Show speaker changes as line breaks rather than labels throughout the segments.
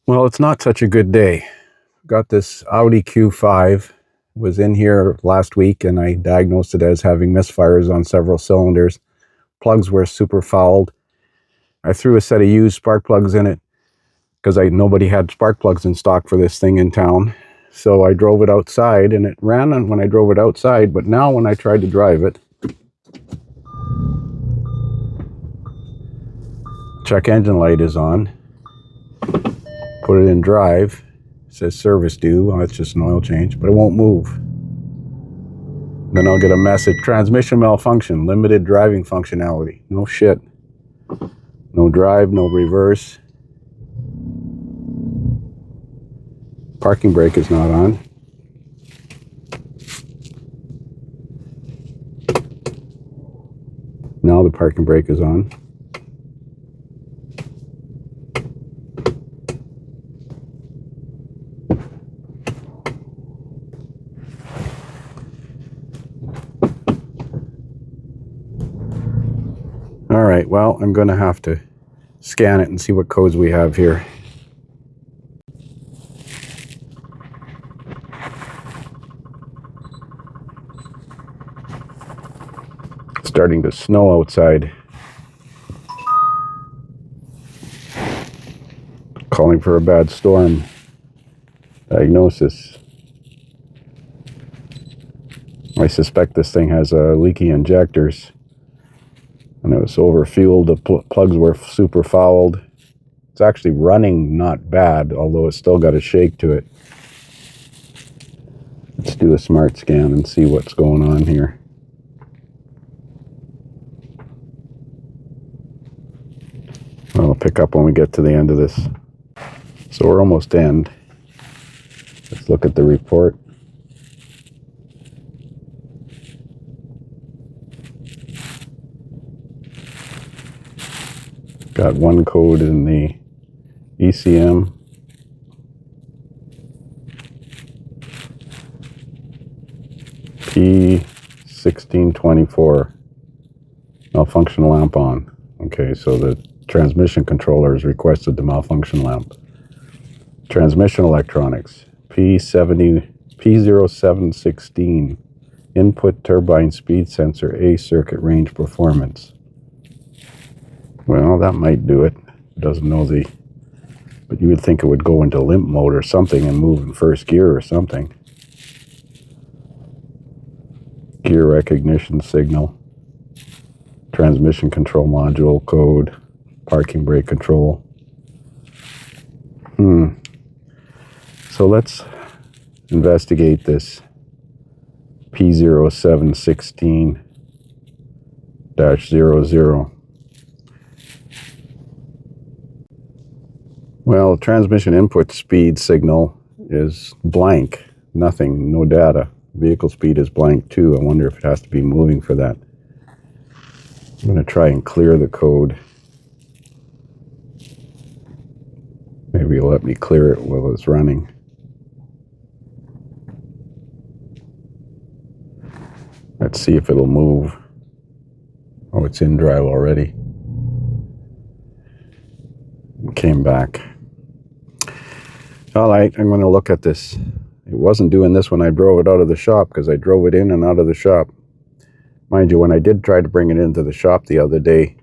Well, it's not such a good day. Got this Audi Q5, was in here last week, and I diagnosed it as having misfires on several cylinders. Plugs were super fouled. I threw a set of used spark plugs in it because nobody had spark plugs in stock for this thing in town. So I drove it outside, and it ran when I drove it outside, but now when I tried to drive it, check engine light is on. Put it in drive. It says service due. Well, it's just an oil change, but it won't move. Then I'll get a message: transmission malfunction, limited driving functionality. No shit. No drive, no reverse. Parking brake is not on. Now the parking brake is on. All right, well, I'm going to have to scan it and see what codes we have here. It's starting to snow outside. Calling for a bad storm. Diagnosis. I suspect this thing has leaky injectors. And it was over-fueled. The plugs were super fouled. It's actually running not bad, although it's still got a shake to it. Let's do a smart scan and see what's going on here. I'll pick up when we get to the end of this. So we're almost end. Let's look at the report. Got one code in the ECM. P0716. Malfunction lamp on. Okay, so the transmission controller has requested the malfunction lamp. Transmission electronics. P0716. Input turbine speed sensor A circuit range performance. Well, that might do it. It doesn't know but you would think it would go into limp mode or something and move in first gear or something. Gear recognition signal. Transmission control module code. Parking brake control. So let's investigate this P0716-00. Well, transmission input speed signal is blank. Nothing, no data. Vehicle speed is blank too. I wonder if it has to be moving for that. I'm going to try and clear the code. Maybe it'll let me clear it while it's running. Let's see if it'll move. Oh, it's in drive already. It came back. All right, I'm going to look at this. It wasn't doing this when I drove it out of the shop because I drove it in and out of the shop. Mind you, when I did try to bring it into the shop the other day,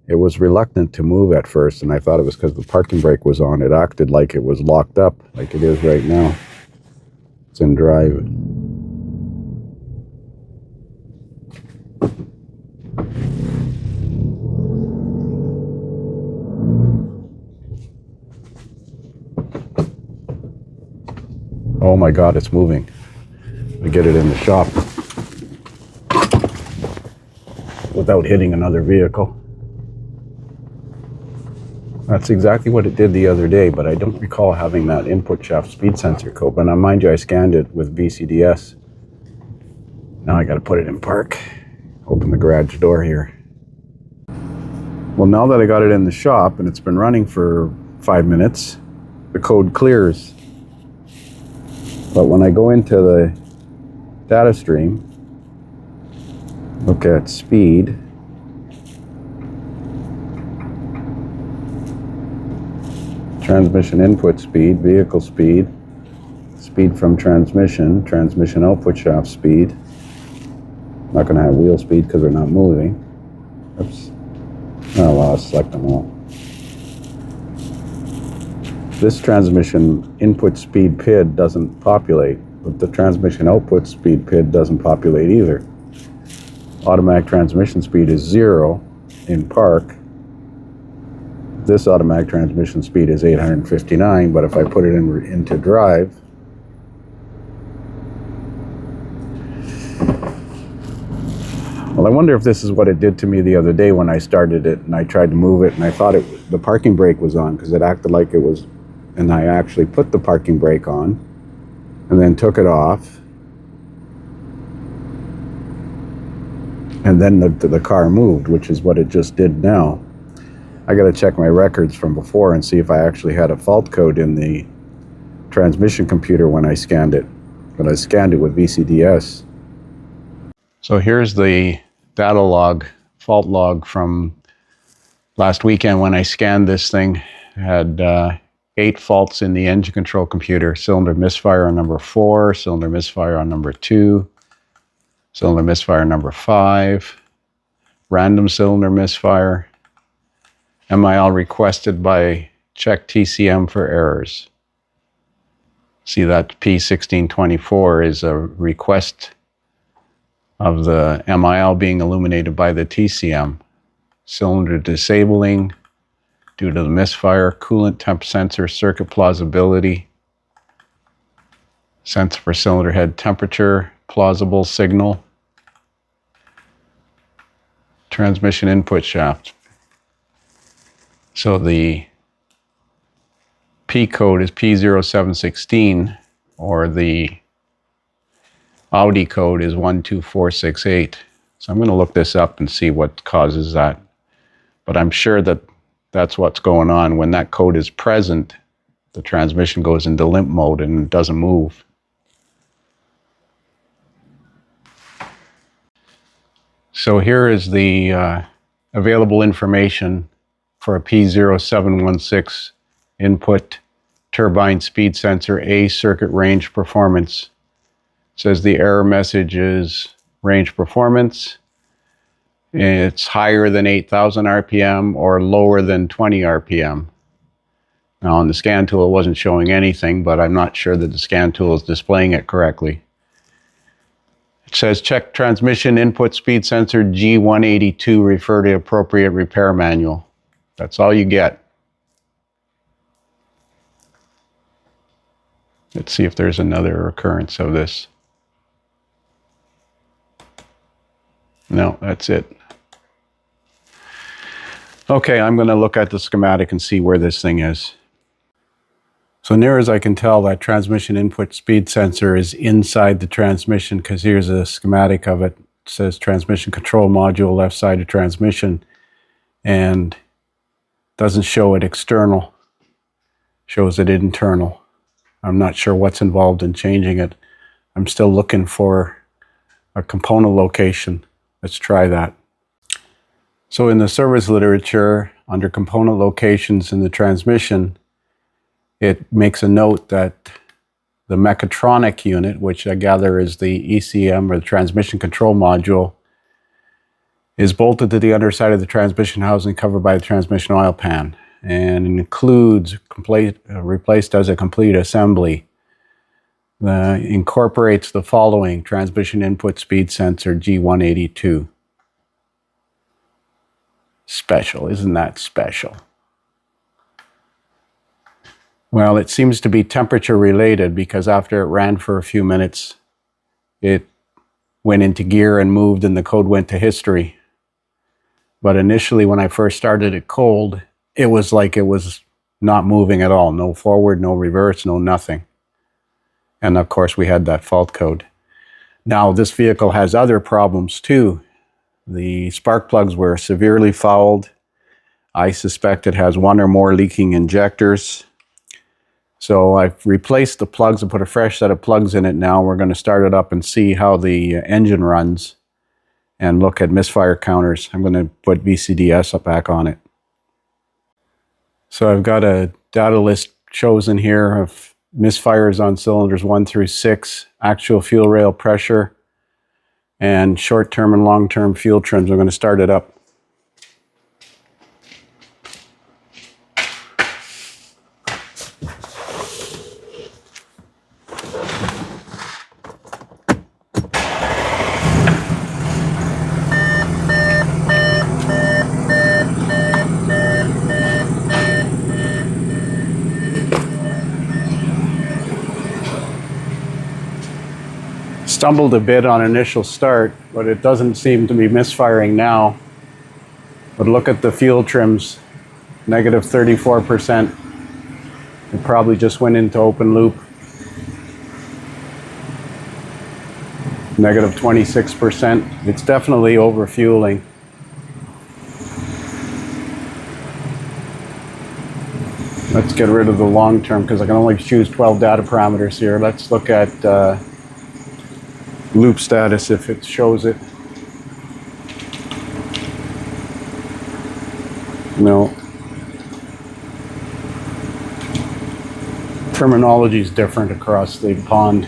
it was reluctant to move at first, and I thought it was because the parking brake was on. It acted like it was locked up, like it is right now. It's in drive. Oh my God, it's moving. We get it in the shop without hitting another vehicle. That's exactly what it did the other day, but I don't recall having that input shaft speed sensor code. But now, mind you, I scanned it with VCDS. Now I got to put it in park. Open the garage door here. Well, now that I got it in the shop and it's been running for 5 minutes, the code clears. But when I go into the data stream, look at speed, transmission input speed, vehicle speed, speed from transmission, transmission output shaft speed. I'm not going to have wheel speed because they're not moving. Oops. Oh, well, I'll select them all. This transmission input speed PID doesn't populate, but the transmission output speed PID doesn't populate either. Automatic transmission speed is 0 in park. This automatic transmission speed is 859, but if I put it into drive, well, I wonder if this is what it did to me the other day when I started it and I tried to move it and I thought the parking brake was on because it acted like it was, and I actually put the parking brake on and then took it off, and then the car moved, which is what it just did now. I got to check my records from before and see if I actually had a fault code in the transmission computer when I scanned it, but I scanned it with VCDS. So here's the data log, fault log from last weekend when I scanned this thing. It had 8 faults in the engine control computer: cylinder misfire on number 4, cylinder misfire on number 2, cylinder misfire number 5, random cylinder misfire, MIL requested by check TCM for errors. See that P0716 is a request of the MIL being illuminated by the TCM. Cylinder disabling due to the misfire, coolant temp sensor circuit plausibility, sensor for cylinder head temperature, plausible signal, transmission input shaft. So the P code is P0716, or the Audi code is 12468. So I'm going to look this up and see what causes that. But I'm sure that that's what's going on. When that code is present, the transmission goes into limp mode and doesn't move. So here is the available information for a P0716 input turbine speed sensor A circuit range performance. It says the error message is range performance. It's higher than 8,000 RPM or lower than 20 RPM. Now on the scan tool it wasn't showing anything, but I'm not sure that the scan tool is displaying it correctly. It says check transmission input speed sensor G182, refer to appropriate repair manual. That's all you get. Let's see if there's another occurrence of this. No, that's it. Okay, I'm going to look at the schematic and see where this thing is. So near as I can tell, that transmission input speed sensor is inside the transmission, because here's a schematic of it. It says transmission control module, left side of transmission, and doesn't show it external, shows it internal. I'm not sure what's involved in changing it. I'm still looking for a component location. Let's try that. So in the service literature, under component locations in the transmission, it makes a note that the mechatronic unit, which I gather is the ECM or the transmission control module, is bolted to the underside of the transmission housing covered by the transmission oil pan, and includes replaced as a complete assembly. Incorporates the following: transmission input speed sensor G182. Special, isn't that special? Well, it seems to be temperature related, because after it ran for a few minutes, it went into gear and moved and the code went to history. But initially when I first started it cold, it was like it was not moving at all. No forward, no reverse, no nothing. And of course we had that fault code. Now this vehicle has other problems too. The spark plugs were severely fouled. I suspect it has one or more leaking injectors. So I've replaced the plugs and put a fresh set of plugs in it now. We're going to start it up and see how the engine runs and look at misfire counters. I'm going to put VCDS back on it. So I've got a data list chosen here of misfires on cylinders 1 through 6, actual fuel rail pressure, and short-term and long-term fuel trims. I'm going to start it up. Stumbled a bit on initial start, but it doesn't seem to be misfiring now. But look at the fuel trims, negative 34%. It probably just went into open loop. Negative 26%. It's definitely overfueling. Let's get rid of the long term because I can only choose 12 data parameters here. Let's look at loop status if it shows it. No. Terminology is different across the pond.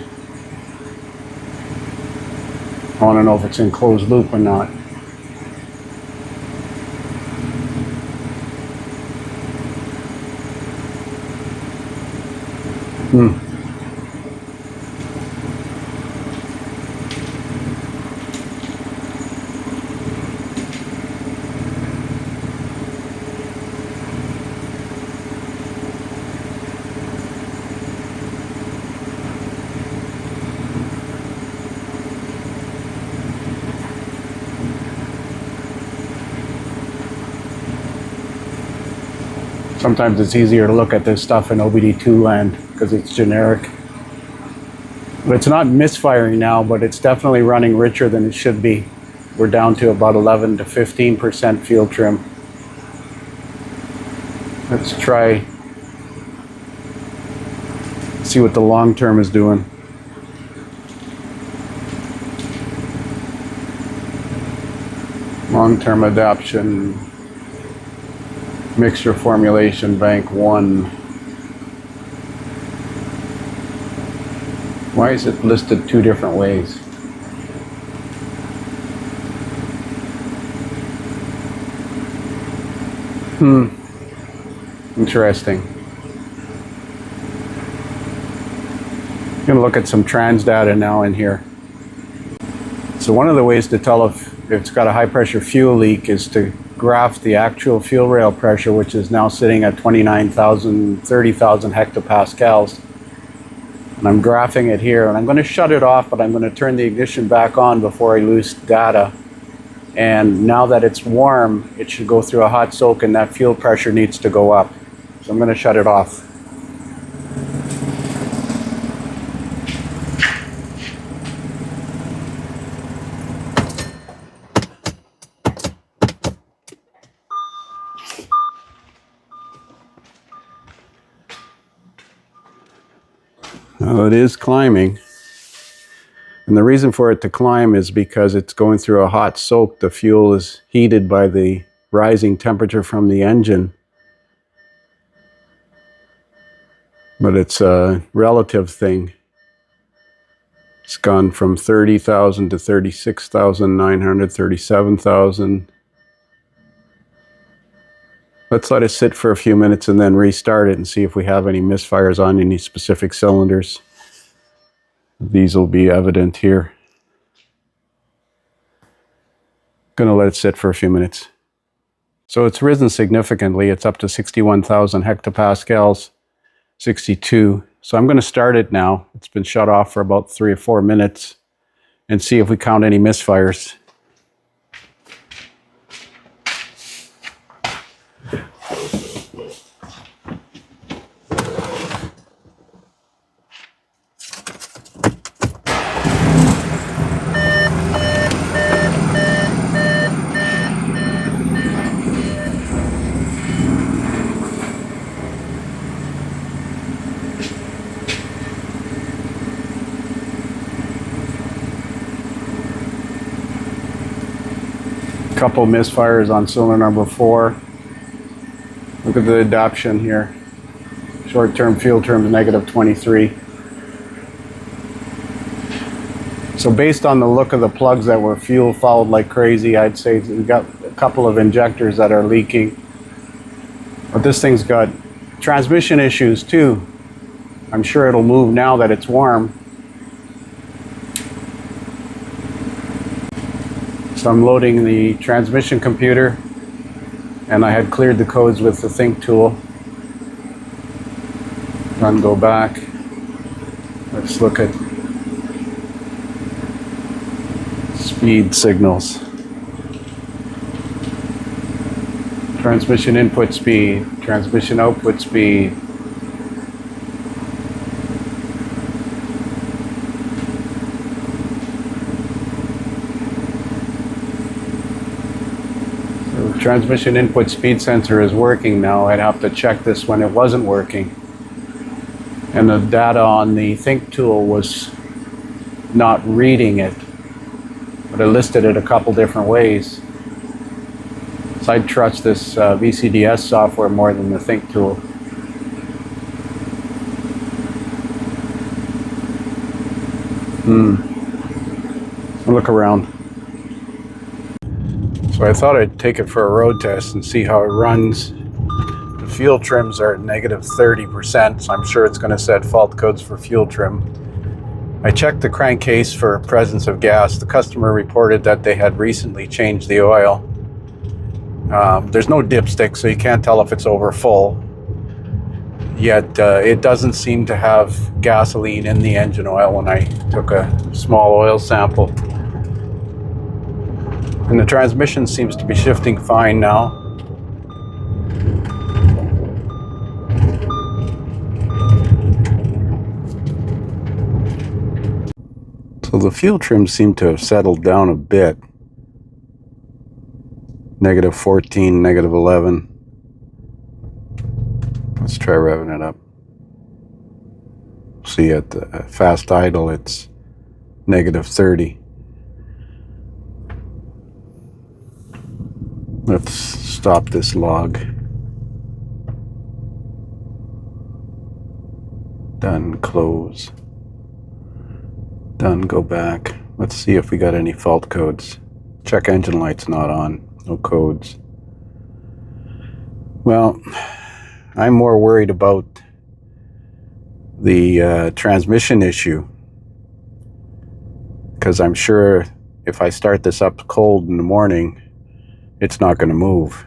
I want to know if it's in closed loop or not. Sometimes it's easier to look at this stuff in OBD2 land because it's generic. But it's not misfiring now, but it's definitely running richer than it should be. We're down to about 11 to 15% fuel trim. Let's try, see what the long term is doing. Long term adaptation. Mixture formulation, bank 1. Why is it listed two different ways? Interesting. I'm going to look at some trans data now in here. So one of the ways to tell if it's got a high pressure fuel leak is to graph the actual fuel rail pressure, which is now sitting at 29,000, 30,000 hectopascals. And I'm graphing it here, and I'm going to shut it off, but I'm going to turn the ignition back on before I lose data. And now that it's warm, it should go through a hot soak, and that fuel pressure needs to go up. So I'm going to shut it off. Well, it is climbing. And the reason for it to climb is because it's going through a hot soak. The fuel is heated by the rising temperature from the engine. But it's a relative thing. It's gone from 30,000 to 36,900, 37,000. Let's let it sit for a few minutes and then restart it and see if we have any misfires on any specific cylinders. These will be evident here. Going to let it sit for a few minutes. So it's risen significantly. It's up to 61,000 hectopascals, 62. So I'm going to start it now. It's been shut off for about 3 or 4 minutes and see if we count any misfires. Couple misfires on cylinder number 4. Look at the adaptation here. Short-term fuel trim is negative 23. So based on the look of the plugs that were fuel fouled like crazy, I'd say we got a couple of injectors that are leaking. But this thing's got transmission issues too. I'm sure it'll move now that it's warm. So I'm loading the transmission computer, and I had cleared the codes with the Think tool. Run, go back. Let's look at speed signals. Transmission input speed, transmission output speed. So the transmission input speed sensor is working now. I'd have to check this when it wasn't working. And the data on the Think tool was not reading it, but it listed it a couple different ways. So I'd trust this VCDS software more than the Think tool. I'll look around. So I thought I'd take it for a road test and see how it runs. The fuel trims are at negative 30%, so I'm sure it's going to set fault codes for fuel trim. I checked the crankcase for presence of gas. The customer reported that they had recently changed the oil. There's no dipstick, so you can't tell if it's over full. Yet it doesn't seem to have gasoline in the engine oil when I took a small oil sample. And the transmission seems to be shifting fine now. So the fuel trims seem to have settled down a bit. Negative 14, negative 11. Let's try revving it up. See, at the fast idle, it's negative 30. Let's stop this log. Done, close. Done, go back. Let's see if we got any fault codes. Check engine light's not on. No codes. Well, I'm more worried about the transmission issue, because I'm sure if I start this up cold in the morning, it's not going to move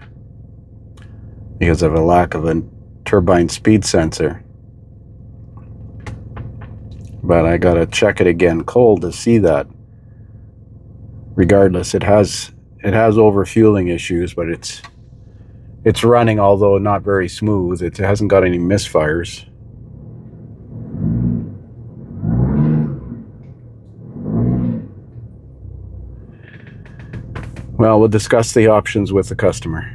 because of a lack of a turbine speed sensor. But I got to check it again cold to see that. Regardless, it has overfueling issues, but it's running, although not very smooth. It hasn't got any misfires. Well, we'll discuss the options with the customer.